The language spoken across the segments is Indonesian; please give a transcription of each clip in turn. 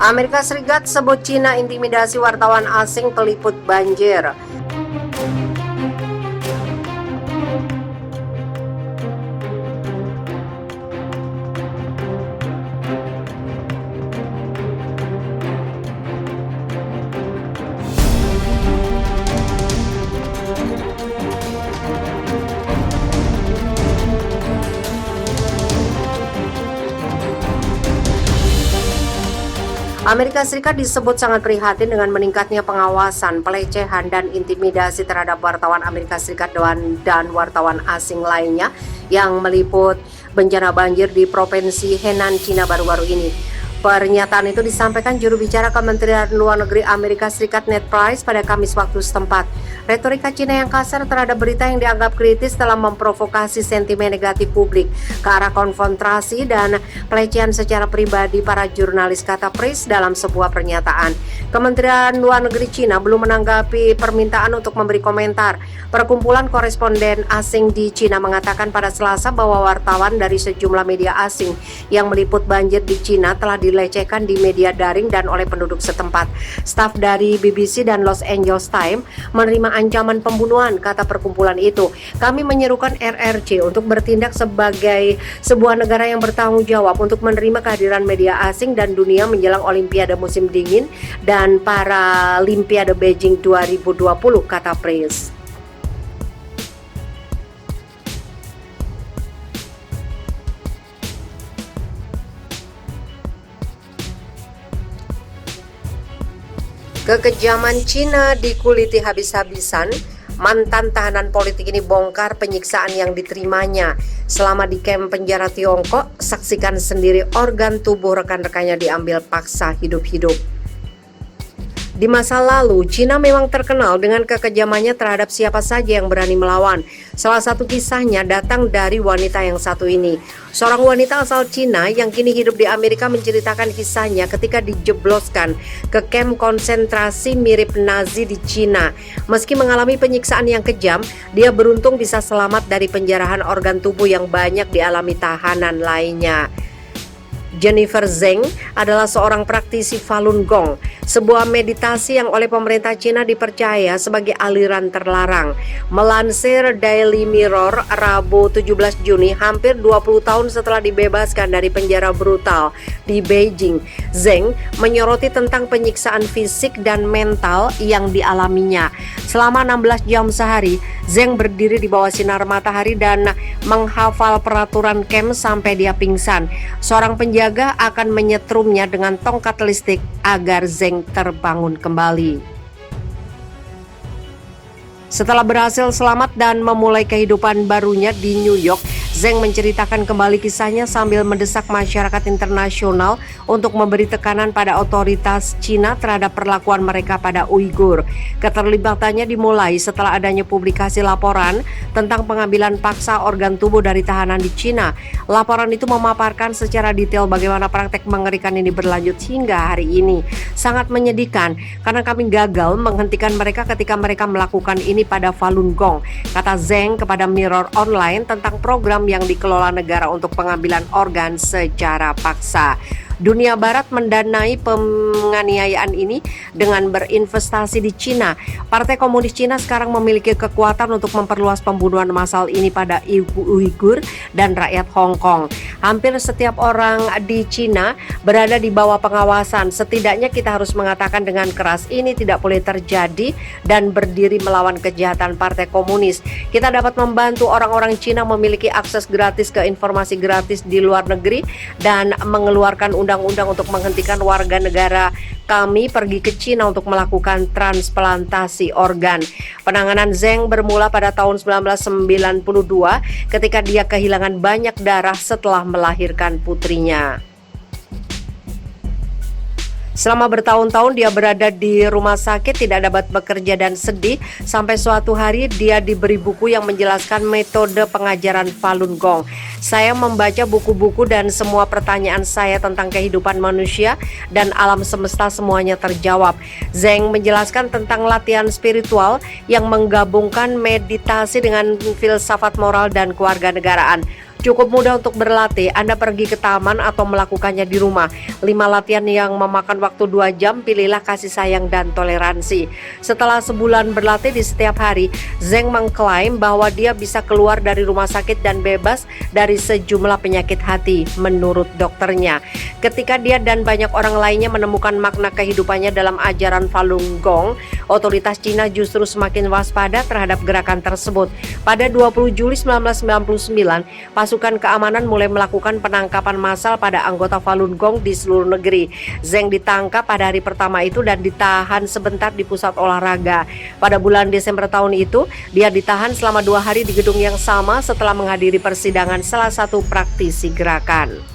Amerika Serikat sebut Cina intimidasi wartawan asing peliput banjir. Amerika Serikat disebut sangat prihatin dengan meningkatnya pengawasan, pelecehan, dan intimidasi terhadap wartawan Amerika Serikat dan wartawan asing lainnya yang meliput bencana banjir di Provinsi Henan, Cina baru-baru ini. Pernyataan itu disampaikan juru bicara Kementerian Luar Negeri Amerika Serikat Ned Price pada Kamis waktu setempat. Retorika Cina yang kasar terhadap berita yang dianggap kritis telah memprovokasi sentimen negatif publik ke arah konfrontasi dan pelecehan secara pribadi para jurnalis, kata Price dalam sebuah pernyataan. Kementerian Luar Negeri Cina belum menanggapi permintaan untuk memberi komentar. Perkumpulan koresponden asing di Cina mengatakan pada Selasa bahwa wartawan dari sejumlah media asing yang meliput banjir di Cina telah dilecehkan di media daring dan oleh penduduk setempat. Staf dari BBC dan Los Angeles Times menerima ancaman pembunuhan, kata perkumpulan itu. Kami menyerukan RRC untuk bertindak sebagai sebuah negara yang bertanggung jawab untuk menerima kehadiran media asing dan dunia menjelang Olimpiade musim dingin dan Paralimpiade Beijing 2020, kata Price. Kekejaman Cina dikuliti habis-habisan. Mantan tahanan politik ini bongkar penyiksaan yang diterimanya selama di kamp penjara Tiongkok. Saksikan sendiri organ tubuh rekan-rekannya diambil paksa hidup-hidup. Di masa lalu, Cina memang terkenal dengan kekejamannya terhadap siapa saja yang berani melawan. Salah satu kisahnya datang dari wanita yang satu ini. Seorang wanita asal Cina yang kini hidup di Amerika menceritakan kisahnya ketika dijebloskan ke kamp konsentrasi mirip Nazi di Cina. Meski mengalami penyiksaan yang kejam, dia beruntung bisa selamat dari penjarahan organ tubuh yang banyak dialami tahanan lainnya. Jennifer Zeng adalah seorang praktisi Falun Gong, sebuah meditasi yang oleh pemerintah Cina dipercaya sebagai aliran terlarang. Melansir Daily Mirror Rabu 17 Juni, hampir 20 tahun setelah dibebaskan dari penjara brutal di Beijing, Zeng menyoroti tentang penyiksaan fisik dan mental yang dialaminya. Selama 16 jam sehari, Zeng berdiri di bawah sinar matahari dan menghafal peraturan camp sampai dia pingsan. Seorang penjaga akan menyetrumnya dengan tongkat listrik agar Zeng terbangun kembali. Setelah berhasil selamat dan memulai kehidupan barunya di New York, Zeng menceritakan kembali kisahnya sambil mendesak masyarakat internasional untuk memberi tekanan pada otoritas Cina terhadap perlakuan mereka pada Uighur. Keterlibatannya dimulai setelah adanya publikasi laporan tentang pengambilan paksa organ tubuh dari tahanan di Cina. Laporan itu memaparkan secara detail bagaimana praktek mengerikan ini berlanjut hingga hari ini. Sangat menyedihkan karena kami gagal menghentikan mereka ketika mereka melakukan ini pada Falun Gong, kata Zeng kepada Mirror Online tentang program yang dikelola negara untuk pengambilan organ secara paksa. Dunia Barat mendanai penganiayaan ini dengan berinvestasi di Cina. Partai Komunis Cina sekarang memiliki kekuatan untuk memperluas pembunuhan massal ini pada Uighur dan rakyat Hong Kong. Hampir setiap orang di Cina berada di bawah pengawasan. Setidaknya kita harus mengatakan dengan keras ini tidak boleh terjadi dan berdiri melawan kejahatan Partai Komunis. Kita dapat membantu orang-orang Cina memiliki akses gratis ke informasi gratis di luar negeri dan mengeluarkan undang-undang untuk menghentikan warga negara kami pergi ke Cina untuk melakukan transplantasi organ. Penanganan Zeng bermula pada tahun 1992 ketika dia kehilangan banyak darah setelah melahirkan putrinya. Selama bertahun-tahun dia berada di rumah sakit, tidak dapat bekerja dan sedih, sampai suatu hari dia diberi buku yang menjelaskan metode pengajaran Falun Gong. Saya membaca buku-buku dan semua pertanyaan saya tentang kehidupan manusia dan alam semesta semuanya terjawab. Zeng menjelaskan tentang latihan spiritual yang menggabungkan meditasi dengan filsafat moral dan kewarganegaraan. Cukup mudah untuk berlatih, Anda pergi ke taman atau melakukannya di rumah. 5 latihan yang memakan waktu 2 jam, pilihlah kasih sayang dan toleransi. Setelah sebulan berlatih di setiap hari, Zeng mengklaim bahwa dia bisa keluar dari rumah sakit dan bebas dari sejumlah penyakit hati, menurut dokternya. Ketika dia dan banyak orang lainnya menemukan makna kehidupannya dalam ajaran Falun Gong, otoritas Cina justru semakin waspada terhadap gerakan tersebut. Pada 20 Juli 1999, pasukan keamanan mulai melakukan penangkapan massal pada anggota Falun Gong di seluruh negeri. Zeng ditangkap pada hari pertama itu dan ditahan sebentar di pusat olahraga. Pada bulan Desember tahun itu, dia ditahan selama 2 hari di gedung yang sama setelah menghadiri persidangan salah satu praktisi gerakan.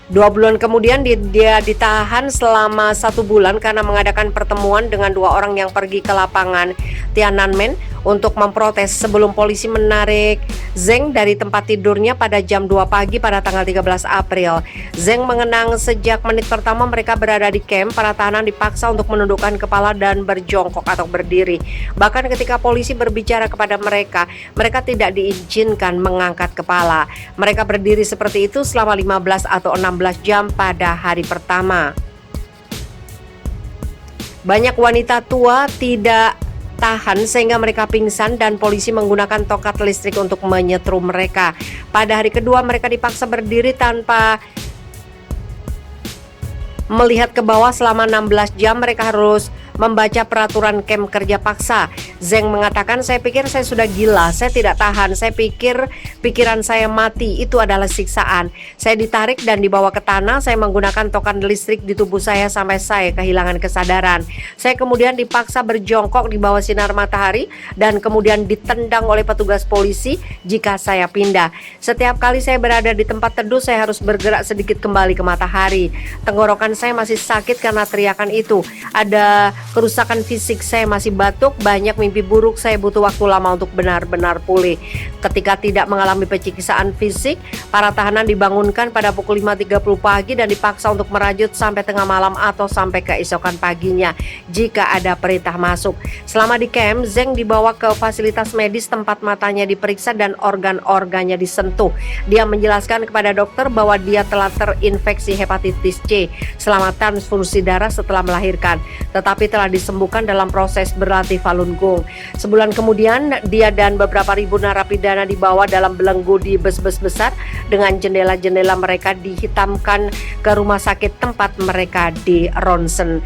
2 bulan kemudian dia ditahan selama 1 bulan karena mengadakan pertemuan dengan 2 orang yang pergi ke lapangan Tiananmen untuk memprotes sebelum polisi menarik Zeng dari tempat tidurnya pada jam 2 pagi pada tanggal 13 April. Zeng mengenang sejak menit pertama mereka berada di camp, para tahanan dipaksa untuk menundukkan kepala dan berjongkok atau berdiri. Bahkan ketika polisi berbicara kepada mereka, mereka tidak diizinkan mengangkat kepala. Mereka berdiri seperti itu selama 15 atau 16 jam pada hari pertama. Banyak wanita tua tidak tahan sehingga mereka pingsan dan polisi menggunakan tongkat listrik untuk menyetrum mereka. Pada hari kedua mereka dipaksa berdiri tanpa melihat ke bawah selama 16 jam. Mereka harus membaca peraturan camp kerja paksa. Zeng mengatakan, "Saya pikir saya sudah gila, saya tidak tahan, saya pikir pikiran saya mati, itu adalah siksaan. Saya ditarik dan dibawa ke tanah, saya menggunakan token listrik di tubuh saya sampai saya kehilangan kesadaran. Saya kemudian dipaksa berjongkok di bawah sinar matahari dan kemudian ditendang oleh petugas polisi jika saya pindah. Setiap kali saya berada di tempat teduh, saya harus bergerak sedikit kembali ke matahari. Tenggorokan saya masih sakit karena teriakan itu. Ada kerusakan fisik, saya masih batuk, banyak mimpi buruk, saya butuh waktu lama untuk benar-benar pulih." Ketika tidak mengalami penyiksaan fisik, para tahanan dibangunkan pada pukul 5.30 pagi dan dipaksa untuk merajut sampai tengah malam atau sampai keesokan paginya jika ada perintah masuk. Selama di camp, Zeng dibawa ke fasilitas medis tempat matanya diperiksa dan organ-organnya disentuh. Dia menjelaskan kepada dokter bahwa dia telah terinfeksi hepatitis C selama transfusi darah setelah melahirkan, tetapi telah disembuhkan dalam proses berlatih Falun Gong. Sebulan kemudian, dia dan beberapa ribu narapidana dibawa dalam belenggu di bus-bus besar dengan jendela-jendela mereka dihitamkan ke rumah sakit tempat mereka di ronsen.